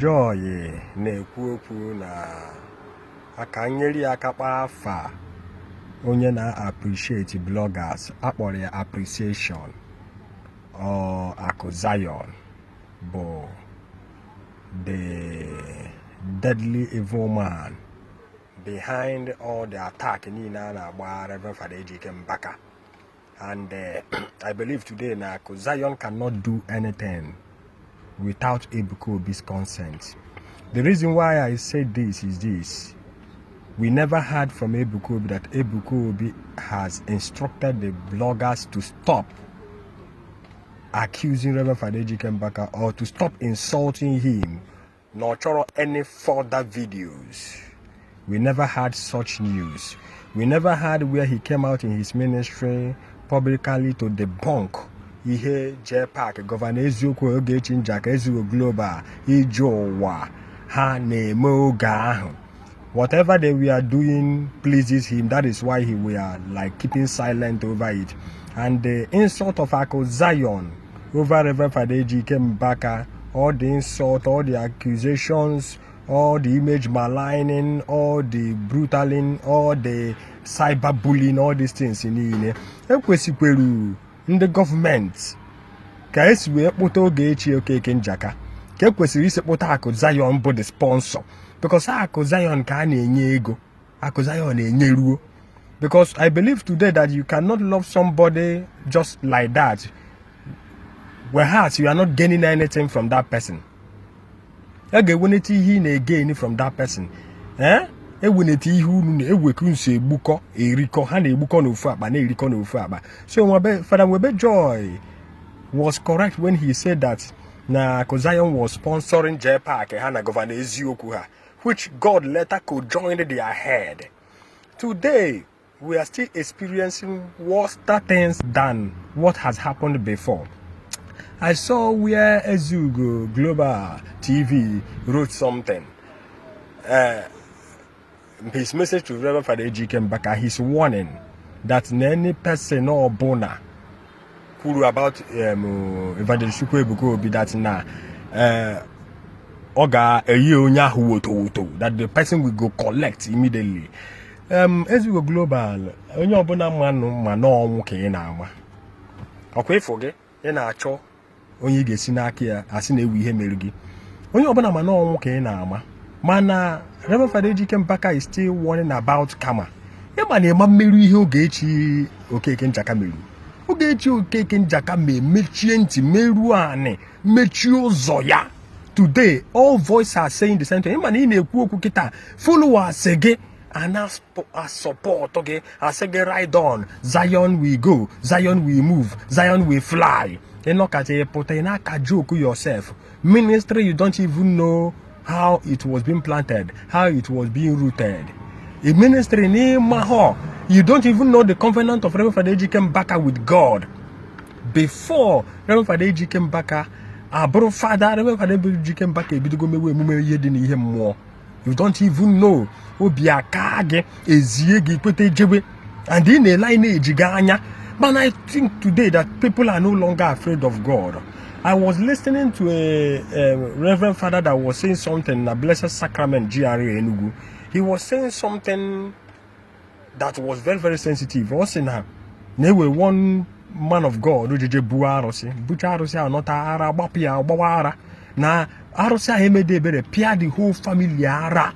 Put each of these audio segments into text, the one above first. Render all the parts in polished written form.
Joy na-ekwu okwu na aka nyeri akakpa afa onye na-appreciate bloggers akpọrọ ya appreciation or Akụ Zion bụ the deadly evil man behind all the attack niile a na-agba Reverend Father Ejike Mbaka. And I believe today na Akụ Zion cannot do anything without Ebuka Obi's consent. The reason why I say this is this. We never heard from Ebuka Obi that Ebuka Obi has instructed the bloggers to stop accusing Reverend Father Ejike Mbaka or to stop insulting him, nor choro any further videos. We never had such news. We never had where he came out in his ministry publicly to debunk ihe J-Park Governor Eziokwu Ogechi Njaka Ezugo Global Ijowa ha na-eme oge ahụ. Whatever they were doing pleases him. That is why he were like keeping silent over it. And the insult of Akụ Zion over Reverend Father Ejike Mbaka, all the insult, all the accusations, all the image maligning, all the brutaling, all the cyberbullying, all these things in ekwesịkwuru ndị gọọmenti ka esi wee kpụta Ogechi Okeke Njaka ka ekwesịrị isekpụta Akụ Zion bụ the sponsor, because Akụ Zion ka a na-enye ego, Akụ Zion na-enye ruo. Because I believe today that you cannot love somebody just like that, whereas you are not gaining anything from that person. Eweneti ihe na-again from that person. Eweneti ihe unu na-ewekwu nso egbukọ erikọ ha na-egbukọ n'ofu akpa na-erikọ n'ofu akpa. So Father Webe Joy was correct when he said that na Akụ Zion was sponsoring J-Park ha na Governor Eziokwu ha, which God later could join their head. Today we are still experiencing worse things than what has happened before. I saw where Ezugo Global TV wrote something. His message to Reverend Father Ejike Mbaka, his warning that any person or bona who about Evangelist Ebuka Obi that na oga that the person will go collect immediately. Ezugo Global onye obuna manu mano nwoke na ama. Okwe foge na acho onye ga-esi n'aka ya asị na ewu ihe mere gị. Onye ọbụla ma na ọnwụ ka ị na-ama. Mana Reverend Father Ejike Mbaka is still warning about karma. Ịma na ịma mmerụ ihe Ogechi Okeke Njaka meru. Ogechi Okeke Njaka mechie ntị meruo anị mechie ụzọ ya. Today all voices are saying the same thing. Ịma na ị na-ekwu okwu kịta followers gị and as support okay, I say ride on. Zion we go, Zion we move, Zion we fly. You know, joke yourself. Ministry, you don't even know how it was being planted, how it was being rooted. A ministry name Maho, you don't even know the covenant of Reverend Father Ejike Mbaka with God. Before Reverend Father Ejike Mbaka, our brother Father Reverend Father Ejike Mbaka ebidogomewe emume ihe dị n'ihe mmụọ. You don't even know. Obiakage eziegi kwete jewe and in a line ejiga anya. But I think today that people are no longer afraid of God. I was listening to a Reverend Father that was saying something in the Blessed Sacrament GRA Enugu. He was saying something that was very, very sensitive. Also, now, there were one man of God who did Buarosi. Bucharosi are not Ara, Bapia, Bawara. Now, Arosa Hemede, Pia the whole family Ara.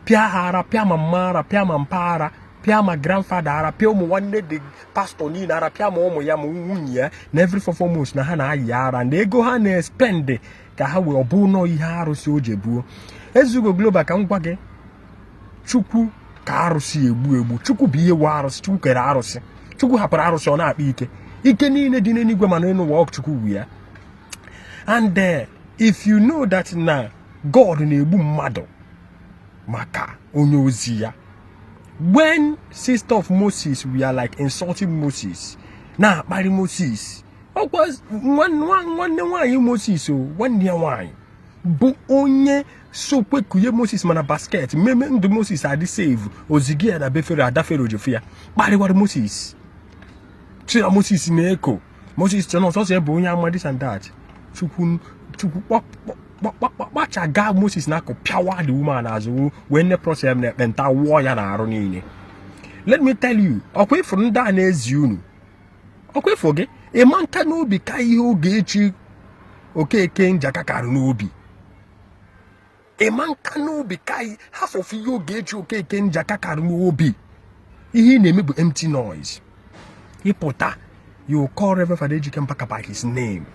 Pia Ara, Pia Mamara, Pia Mampara. Pia my grandfather ara pia mo one day the pastor ni ara pia mo ya mo nwunye na every 4 months na ha na ayara and they go ha na spend ka ha we obu no ihe arusi ojebuo. Ezugo Global ka ngwa gị Chukwu ka arusi egbu Chukwu bi ihe wa arusi Chukwu kere arusi Chukwu hapụrụ arusi ọ na-akpa ike niile dị n'eluigwe ma n'elu ụwa Chukwu wu ya. And if you know that na God na-egbu mmadụ maka onye ozi ya. When sister of Moses we are like insulting Moses, now marry Moses. Of course, one Moses so one near wine. But onye so quick kuye Moses mana basket. Meme the Moses are the save. Ozigi ada befere ada fero jofia. Marry what Moses. So Moses in echo. Moses no so say bo nya this and that. Chukwu gbachaga Moses na pịawa the woman azụ when the process na ekpenta wụọ ya na arụ niile. Let me tell you, ọkwa ifuru ndị a na-ezi unu, ọkwa ifuru gị ịma nka n'obi ka ihe oge echi Okeke njakakarụ n'obi. Ịma nka n'obi ka half of ihe oge echi Okeke njakakarụ n'obi. Ihe na-eme bụ empty noise. Ịpụta, you call Reverend Father Ejike Mbaka by his name.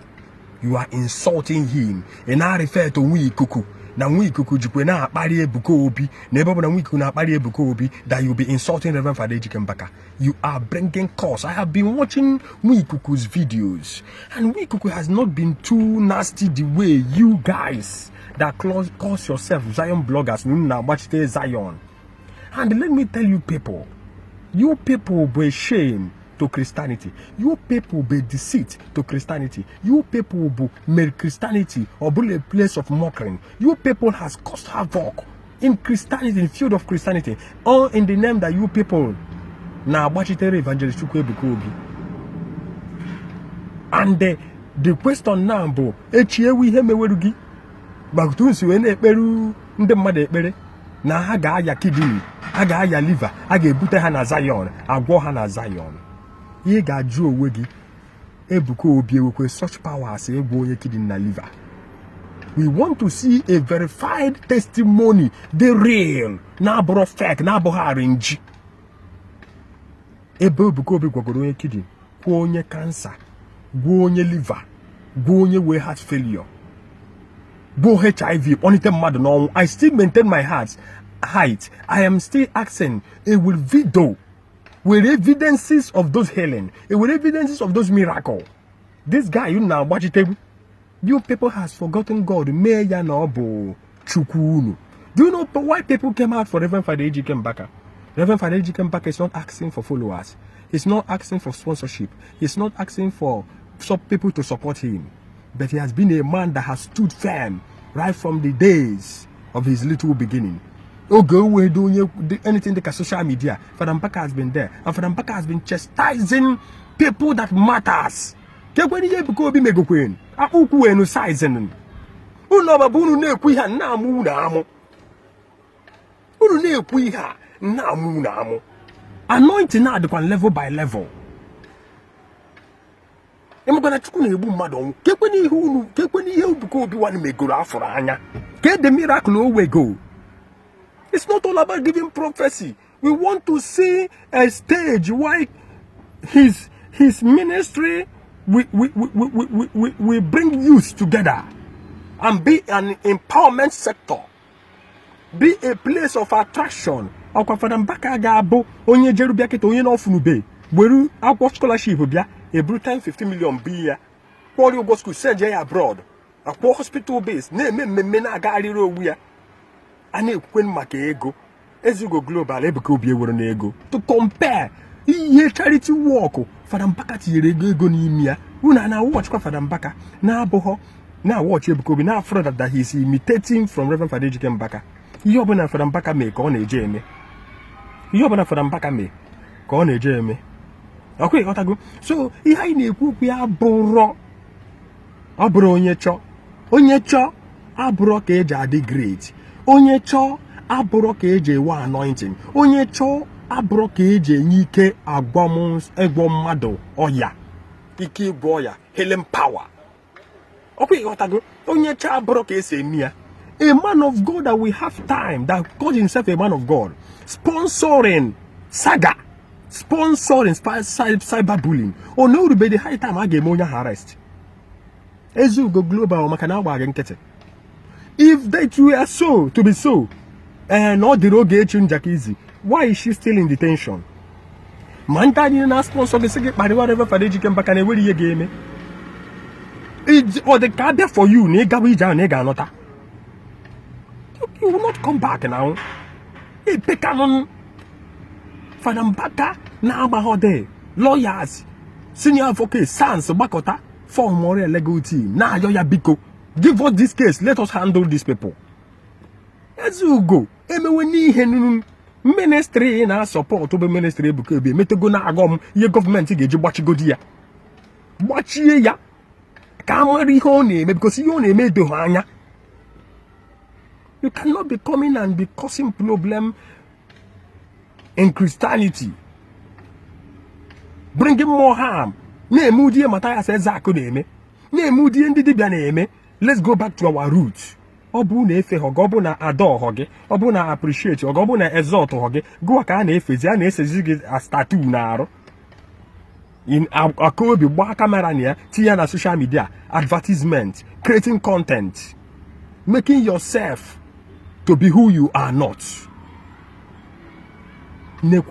You are insulting him. And I refer to Nwikuku. Na Nwikuku jikwe na akpari Ebuka Obi. Na ebe na Nwikuku na akpari Ebuka Obi that you be insulting Reverend Father Ejike Mbaka. You are bringing cause. I have been watching Nwikuku's videos. And Nwikuku has not been too nasty the way you guys that call yourself Zion bloggers. Now watch the Zion. And let me tell you people be shame to Christianity. You people be deceit to Christianity. You people be made Christianity or be a place of mockery. You people has caused havoc in Christianity, in the field of Christianity, all in the name that you people now watch it evangelist Ebuka Obi. And the question now, bo, we have mewerugi, but to see when peru the mother pere. Na ha ga-aya kidney, ha ga-aya liver, ha ga-ebute ha na Zion, agwọ ha na Zion. Ihe ga-ajụ onwe gị, Ebuka Obi ewekwe such power as egwu onye kidney na liver. We want to see a verified testimony, the real, na-abụrụ fake, na-abụghị arrange. Ebe Ebuka Obi gwagoro onye kidney, gwọ onye cancer, gwọ onye liver, gwọ onye wee heart failure. Go HIV, I still maintain my height. I am still asking, it will video with evidences of those healing, with evidences of those miracles. This guy, you now watch it. You people has forgotten God. Do you know why people came out for Reverend Father Ejike Mbaka? Reverend Father Ejike Mbaka is not asking for followers. He's not asking for sponsorship. He's not asking for some people to support him. But he has been a man that has stood firm right from the days of his little beginning. Oh, go away doing anything like social media. Father Mbaka has been there. And Father Mbaka has been chastising people that matters. When you go be mega queen, I uku no sizing. Uno babunu ne quiha namu namo. Unu ne quiha namu namo. Anointing now level by level. I'm gonna chuku na ebu mmadụ kekweni hu kekweni ihe Ebuka Obi wan megoro afọrọ anya get the miracle away go. It's not all about giving prophecy. We want to see a stage why his ministry we bring youth together and be an empowerment sector, be a place of attraction. Akwa Father Mbaka ga-abụ onye jeru bịa kịta onye n'ofunu be weru akwa scholarship bịa a brutal 50 million be for you go school send you abroad a hospital base na na gari ro wi ana ekwen maka ego ezigo global Ebuka Obi ewere na ego to compare ihe charity work Father Mbaka tinyere ego n'ime ya una na watch kwa Father Mbaka na abụghọ na watch Ebuka Obi na afraid that he is imitating from Reverend Father Ejike Mbaka. Ihe ọbụla Father Mbaka mee ka ọ na-eje eme. Ihe ọbụla Father Mbaka mee ka ọ na-eje eme. Okay, otago. So, ihe anyị na-ekwu okwu ya abụrụ onye chọ abụrụ ka eji adị great. Onye chọ abụrụ ka eji ewe anointing. Onye chọ abụrụ ka eji enye ike egwo mmadụ ọya. Ike igwe ọya, healing power. Okay, otago. Onye chọ abụrụ ka esi eme ya. A man of God that we have time, that calls himself a man of God, sponsoring Saga. Sponsoring cyberbullying. Oh no, be the high time I get money arrest. Ezu go global makana wa nkete. If that were so to be so, and all the road get change easy, why is she still in detention? Man tani na sponsor the second by whatever for the Ejike Mbaka na where you game. It or the card there for you, nigga we down nigga nota. You will not come back now. Hey, pick on Father Mbaka na abahode lawyers senior advocate sans bakota form more legal team na ayoya biko give us this case, let us handle these people. As you go emewe ni ihe nunu ministry na support obe ministry Ebuka Obi metego na agom ye government ga-eji gbachigodi ya gbachie ya ka amara ihe ọ na-eme because ihe ọ na-eme do anya You cannot be coming and be causing problem in Christianity, bringing more harm. Let's go back to our roots. Obuna efe hoge, obuna adore hoge, obuna appreciate hoge, obuna exalt hoge. Go aka na efe zia na esezigi a statue na aro. In akobi gba camera nia, tiya na social media, advertisement, creating content, making yourself to be who you are not. The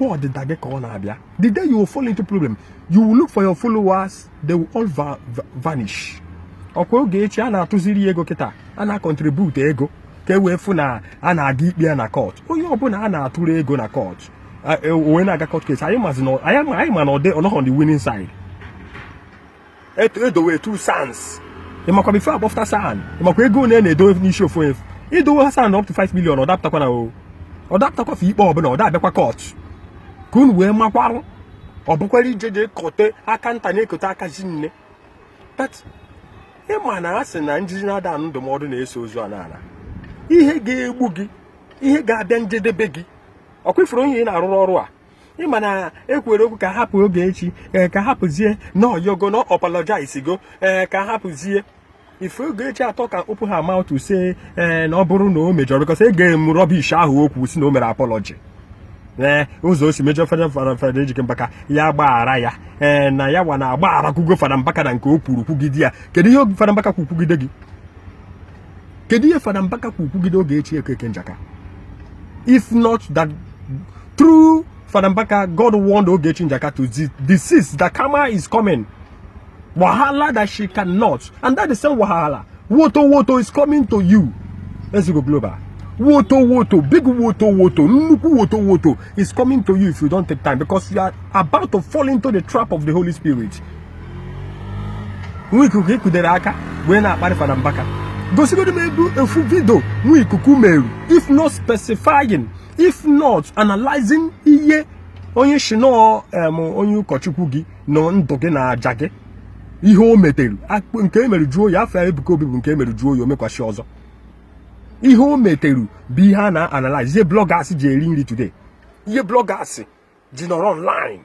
day you will fall into problem, you will look for your followers, they will all vanish. Okoge ana tuziri ego kita, ana contribute ego, ke wefu na ana agi ikpe na court. Onye obuna ana aturu ego na court. When I got court case, I am on the winning side. The way 2 sons. You must be far after son. You must go near the door issue for him. You do a son up to 5 million or that takwana or that takwa fi bob no that bekwa court. Kun we makwaro. Or bukwari jede kote akanta ne kota akajinne. But mana asị na njiji na-ada ndụmọdụ na-eso ozu anana ihe ga-egbu gị ihe ga-abịa njedebe gị ọkwefuru onye na-arụrụ ọrụ a ịma na ekwere okwu ka hapụ oge echi ka hapụzie no yogo no apologize go ka hapụzie ife oge echi atọ ka open her mouth to say na ọ bụrụ na o mejọrọ because ege rubbish ahụ okwu si na o mere apology ụzọ osi mejọ fada ejike Mbaka ya gbaghara ya na ya wa na agbaghara kwugo Fada Mbaka na nke o kwuru kwugide ya. Kedu ihe Fada Mbaka kwugide gị? Kedu ihe Fada Mbaka kwugide oge echi ekeke njaka? If not that through Fada Mbaka, God warned Ogechi Njaka to desist, the karma is coming. Wahala that she cannot, and that is the same Wahala. Woto is coming to you. Let's go global. Woto, big woto, nuku woto is coming to you if you don't take time, because you are about to fall into the trap of the Holy Spirit. If not specifying, if not analyzing, onye shino onye kochukwu gi no ndoge na ajage ihe o meteru nke emeru juo ya fa Ebuka Obi nke emeru juo yo mekwashi ozo ihe o meteru bi ha na analyze bloggers je eri nri today ihe bloggers ji nọrọ online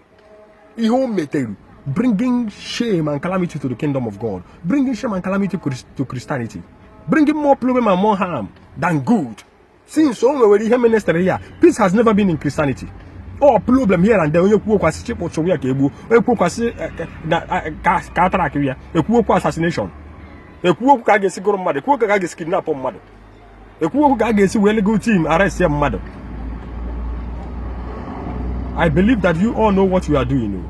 ihe o meteru bringing shame and calamity to the kingdom of God, bringing shame and calamity to Christianity, bringing more problem and more harm than good. Since so we were ministry here, peace has never been in Christianity. Oh, problem here and there. When you kwasi chip ocho ya kebu, when you kwasi katara here, you kwasi assassination, you kwasi kagesi goro mad, you kwasi kagesi kidnap mad, you kwasi kagesi well good team arrest your mad. I believe that you all know what you are doing.